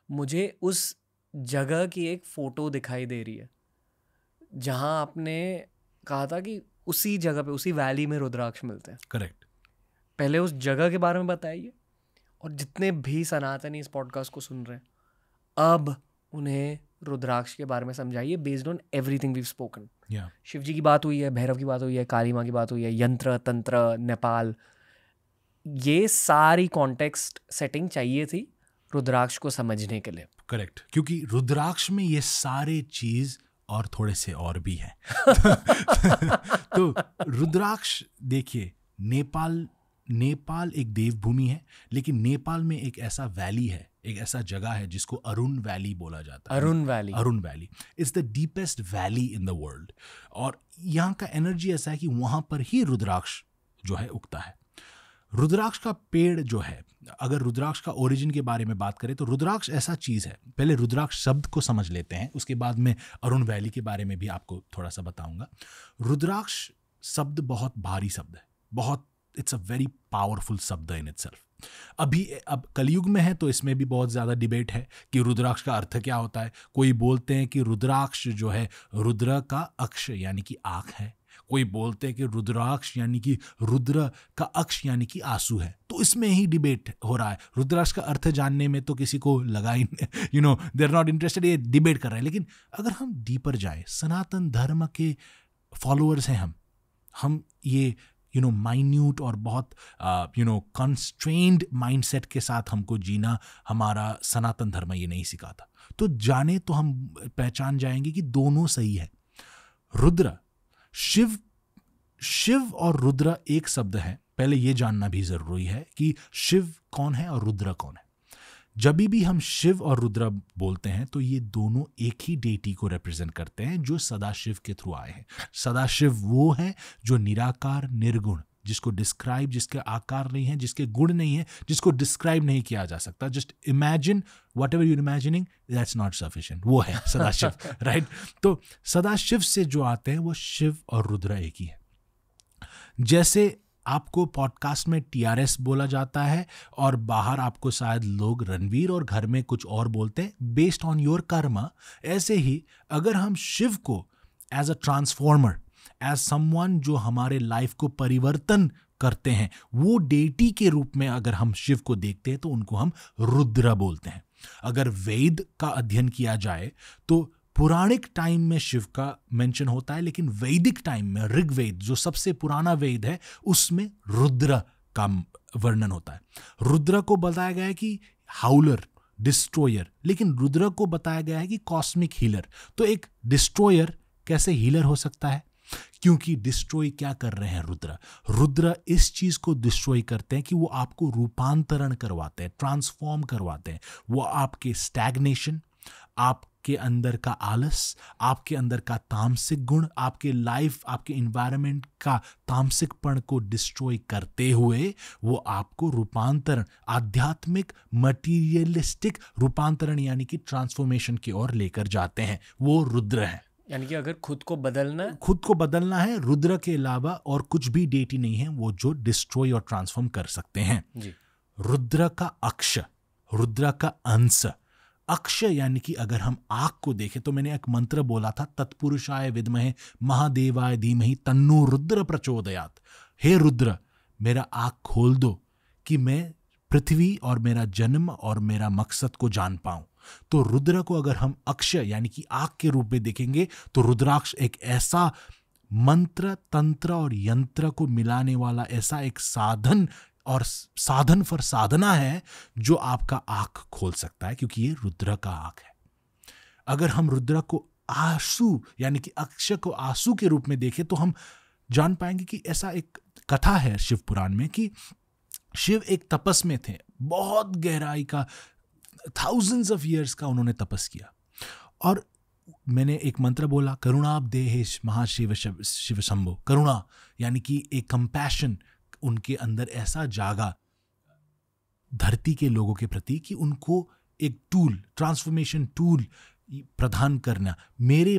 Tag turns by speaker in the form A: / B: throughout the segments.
A: मुझे उस जगह की एक फ़ोटो दिखाई दे रही है जहाँ आपने कहा था कि उसी जगह पे, उसी वैली में रुद्राक्ष मिलते हैं।
B: करेक्ट।
A: पहले उस जगह के बारे में बताइए, और जितने भी सनातनी इस पॉडकास्ट को सुन रहे हैं अब उन्हें रुद्राक्ष के बारे में समझाइए based on everything we spoken. Shiv ji की बात हुई है, भैरव की बात हुई है, काली माँ की बात हुई है, यंत्र तंत्र, नेपाल, ये सारी कॉन्टेक्स्ट सेटिंग चाहिए थी रुद्राक्ष को समझने के लिए।
B: करेक्ट, क्योंकि रुद्राक्ष में ये सारे चीज और थोड़े से और भी हैं। तो रुद्राक्ष देखिए, नेपाल एक देवभूमि है, लेकिन नेपाल में एक ऐसा वैली है, एक ऐसा जगह है जिसको अरुण वैली बोला जाता है। Arun valley is the deepest valley in the world, और यहाँ का एनर्जी ऐसा है कि वहां पर ही रुद्राक्ष जो है उगता है। रुद्राक्ष का पेड़ जो है, अगर रुद्राक्ष का ओरिजिन के बारे में बात करें तो रुद्राक्ष ऐसा चीज़ है, पहले रुद्राक्ष शब्द को समझ लेते हैं, उसके बाद में अरुण वैली के बारे में भी आपको थोड़ा सा बताऊंगा। रुद्राक्ष शब्द बहुत भारी शब्द है, बहुत, इट्स अ वेरी पावरफुल शब्द इन इटसेल्फ। अब कलयुग में है तो इसमें भी बहुत ज़्यादा डिबेट है कि रुद्राक्ष का अर्थ क्या होता है। कोई बोलते हैं कि रुद्राक्ष जो है रुद्र का अक्ष यानी कि आँख है, कोई बोलते हैं कि रुद्राक्ष यानी कि रुद्र का अक्ष यानी कि आंसू है। तो इसमें ही डिबेट हो रहा है। रुद्राक्ष का अर्थ जानने में तो किसी को लगा ही, दे आर नॉट इंटरेस्टेड, ये डिबेट कर रहे हैं। लेकिन अगर हम डीपर जाए, सनातन धर्म के फॉलोअर्स हैं हम ये माइन्यूट और बहुत कंस्ट्रेन्ड माइंडसेट के साथ हमको जीना हमारा सनातन धर्म ये नहीं सिखाता। तो जाने तो हम पहचान जाएंगे कि दोनों सही है। रुद्र, शिव और रुद्र एक शब्द है। पहले ये जानना भी जरूरी है कि शिव कौन है और रुद्र कौन है। जब भी हम शिव और रुद्र बोलते हैं तो ये दोनों एक ही डेटी को रिप्रेजेंट करते हैं जो सदाशिव के थ्रू आए हैं। सदाशिव वो है जो निराकार निर्गुण, जिसको डिस्क्राइब, जिसके आकार नहीं है, जिसके गुण नहीं है, जिसको डिस्क्राइब नहीं किया जा सकता। Just imagine whatever you're imagining, that's not sufficient, वो है सदाशिव। राइट। तो सदाशिव से जो आते हैं वो शिव और रुद्र एक ही है। जैसे आपको पॉडकास्ट में TRS बोला जाता है और बाहर आपको शायद लोग रणवीर और घर में कुछ और बोलते हैं बेस्ड ऑन योर कर्मा, ऐसे ही अगर हम शिव को as a transformer, as someone जो हमारे लाइफ को परिवर्तन करते हैं, वो डेटी के रूप में अगर हम शिव को देखते हैं तो उनको हम रुद्र बोलते हैं। अगर वेद का अध्ययन किया जाए तो पुराणिक टाइम में शिव का मेंशन होता है, लेकिन वैदिक टाइम में ऋग्वेद जो सबसे पुराना वेद है उसमें रुद्र का वर्णन होता है। रुद्र को बताया गया है कि हाउलर, डिस्ट्रॉयर, लेकिन रुद्र को बताया गया है कि कॉस्मिक हीलर। तो एक डिस्ट्रॉयर कैसे हीलर हो सकता है? क्योंकि डिस्ट्रॉय क्या कर रहे हैं रुद्र इस चीज को डिस्ट्रॉय करते हैं कि वो आपको रूपांतरण करवाते हैं, ट्रांसफॉर्म करवाते हैं। वो आपके स्टैग्नेशन, आपके अंदर का आलस, आपके अंदर का तामसिक गुण, आपके लाइफ, आपके एनवायरनमेंट का तामसिकपण को डिस्ट्रॉय करते हुए वो आपको रूपांतरण, आध्यात्मिक मटीरियलिस्टिक रूपांतरण यानी कि ट्रांसफॉर्मेशन की ओर लेकर जाते हैं। वो रुद्र है।
A: यानी कि अगर खुद को बदलना है, रुद्र के अलावा और कुछ भी डेटी नहीं है वो जो डिस्ट्रॉय और ट्रांसफॉर्म कर सकते हैं जी।
B: रुद्र का अक्ष, रुद्र का अंश। अक्ष यानी कि अगर हम आँख को देखें तो मैंने एक मंत्र बोला था, तत्पुरुषाय विद्महे महादेवाय धीमहि तन्नो रुद्र प्रचोदयात्। हे रुद्र, मेरा आँख खोल दो कि मैं पृथ्वी और मेरा जन्म और मेरा मकसद को जान पाऊं। तो रुद्र को अगर हम अक्ष यानी कि आँख के रूप में देखेंगे तो रुद्राक्ष एक ऐसा मंत्र, तंत्र और यंत्र को मिलाने वाला ऐसा एक साधन और साधन फॉर साधना है जो आपका आँख खोल सकता है, क्योंकि ये रुद्र का आँख है। अगर हम रुद्र को आंसू यानी कि अक्ष को आंसू के रूप में देखें तो हम जान पाएंगे कि ऐसा एक कथा है शिव पुराण में कि शिव एक तपस में थे, बहुत गहराई का, थाउजेंड्स ऑफ ईयर्स का उन्होंने तपस किया। और मैंने एक मंत्र बोला, करुणाब्देहेश महाशिव शिव शंभो। करुणा यानी कि एक कंपैशन उनके अंदर ऐसा जागा धरती के लोगों के प्रति कि उनको एक टूल, ट्रांसफॉर्मेशन टूल प्रदान करना, मेरे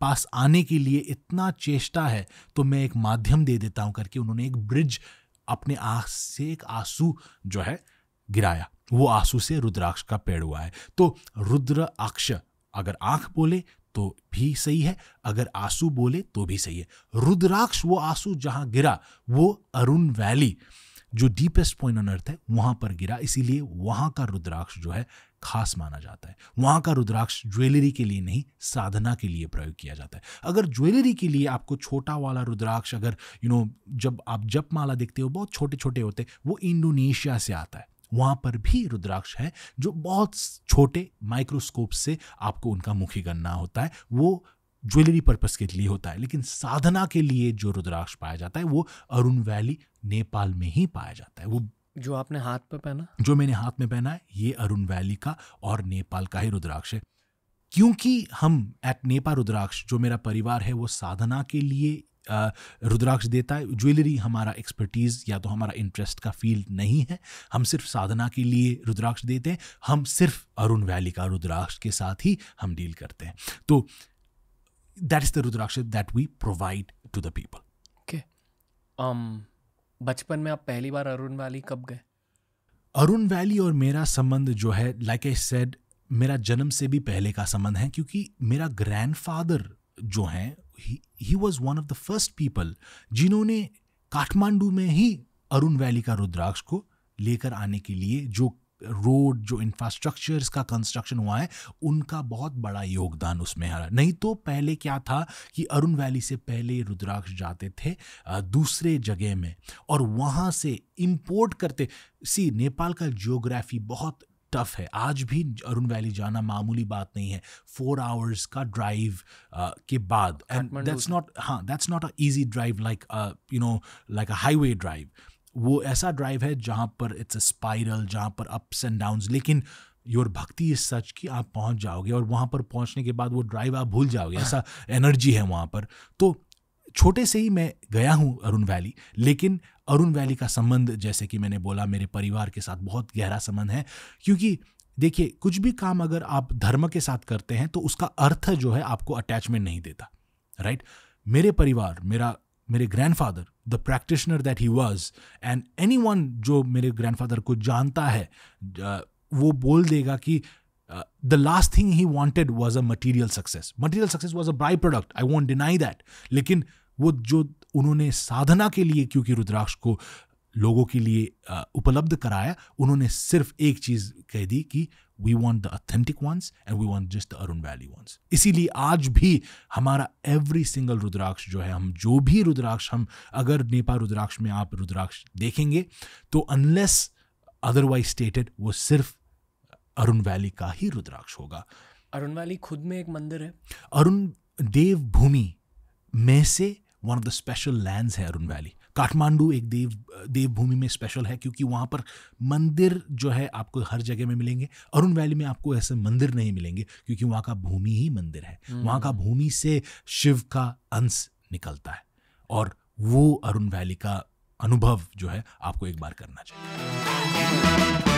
B: पास आने के लिए इतना चेष्टा है तो मैं एक माध्यम दे देता हूं करके उन्होंने एक ब्रिज अपने आँख से एक आंसू जो है गिराया, वो आंसू से रुद्राक्ष का पेड़ हुआ है। तो रुद्राक्ष अगर आंख बोले तो भी सही है, अगर आंसू बोले तो भी सही है। रुद्राक्ष वो आंसू जहां गिरा वो अरुण वैली जो डीपेस्ट पॉइंट ऑन अर्थ है वहां पर गिरा, इसीलिए वहां का रुद्राक्ष जो है खास माना जाता है। वहां का रुद्राक्ष ज्वेलरी के लिए नहीं, साधना के लिए प्रयोग किया जाता है। अगर ज्वेलरी के लिए आपको छोटा वाला रुद्राक्ष, अगर जब आप जपमाला देखते हो बहुत छोटे छोटे होते, वो इंडोनेशिया से आता है। वहां पर भी रुद्राक्ष है जो बहुत छोटे माइक्रोस्कोप से आपको उनका मुखी करना होता है, वो ज्वेलरी पर्पस के लिए होता है। लेकिन साधना के लिए जो रुद्राक्ष पाया जाता है वो अरुण वैली नेपाल में ही पाया जाता है। वो
A: जो आपने हाथ पे पहना,
B: जो मैंने हाथ में पहना है, ये अरुण वैली का और नेपाल का ही रुद्राक्ष है। क्योंकि हम एट नेपाल रुद्राक्ष, जो मेरा परिवार है वो साधना के लिए रुद्राक्ष देता है। ज्वेलरी हमारा एक्सपर्टीज या तो हमारा इंटरेस्ट का फील्ड नहीं है, हम सिर्फ साधना के लिए रुद्राक्ष देते हैं। हम सिर्फ अरुण वैली का रुद्राक्ष के साथ ही हम डील करते हैं। तो that is the rudraksha that we provide to the people.
A: Okay, बचपन में आप पहली बार अरुण वैली कब गए?
B: अरुण वैली और मेरा संबंध जो है, लाइक आई सेड, मेरा जन्म से भी पहले का संबंध है, क्योंकि मेरा ग्रैंडफादर जो हैं, he was one of the first people जिन्होंने काठमांडू में ही अरुण वैली का रुद्राक्ष को लेकर आने के लिए जो रोड, जो इंफ्रास्ट्रक्चर्स का कंस्ट्रक्शन हुआ है, उनका बहुत बड़ा योगदान उसमें है। नहीं तो पहले क्या था कि अरुण वैली से पहले रुद्राक्ष जाते थे दूसरे जगह में और वहाँ से इंपोर्ट करते। नेपाल का जियोग्राफी बहुत टफ है, आज भी अरुण वैली जाना मामूली बात नहीं है। 4 आवर्स का ड्राइव के बाद, and that's not a easy drive like like a highway drive. वो ऐसा ड्राइव है जहाँ पर इट्स अ स्पाइरल, जहाँ पर अप्स एंड डाउन्स, लेकिन योर भक्ति इज सच कि आप पहुँच जाओगे और वहाँ पर पहुँचने के बाद वो ड्राइव आप भूल जाओगे, ऐसा एनर्जी है वहाँ पर। तो छोटे से ही मैं गया हूँ अरुण वैली, लेकिन अरुण वैली का संबंध, जैसे कि मैंने बोला, मेरे परिवार के साथ बहुत गहरा संबंध है। क्योंकि देखिए, कुछ भी काम अगर आप धर्म के साथ करते हैं तो उसका अर्थ जो है आपको अटैचमेंट नहीं देता, राइट? मेरे परिवार, मेरे grandfather, the practitioner that he was, and anyone जो मेरे ग्रैंडफादर को जानता है वो बोल देगा कि the last thing he wanted was a material success. Material success was a byproduct. I won't deny that. लेकिन वो जो उन्होंने साधना के लिए, क्योंकि रुद्राक्ष को लोगों के लिए उपलब्ध कराया, उन्होंने सिर्फ एक चीज कह दी कि we want the authentic ones and we want just the Arun Valley ones. इसीलिए आज भी हमारा every single रुद्राक्ष जो है, हम जो भी रुद्राक्ष, हम अगर नेपाल रुद्राक्ष में आप रुद्राक्ष देखेंगे तो unless otherwise stated वो सिर्फ अरुण वैली का ही रुद्राक्ष होगा।
A: अरुण वैली खुद में एक मंदिर है।
B: अरुण देव भूमि में से one of the special lands है अरुण वैली। काठमांडू एक देव भूमि में स्पेशल है क्योंकि वहाँ पर मंदिर जो है आपको हर जगह में मिलेंगे। अरुण वैली में आपको ऐसे मंदिर नहीं मिलेंगे क्योंकि वहाँ का भूमि ही मंदिर है। वहाँ का भूमि से शिव का अंश निकलता है और वो अरुण वैली का अनुभव जो है आपको एक बार करना चाहिए।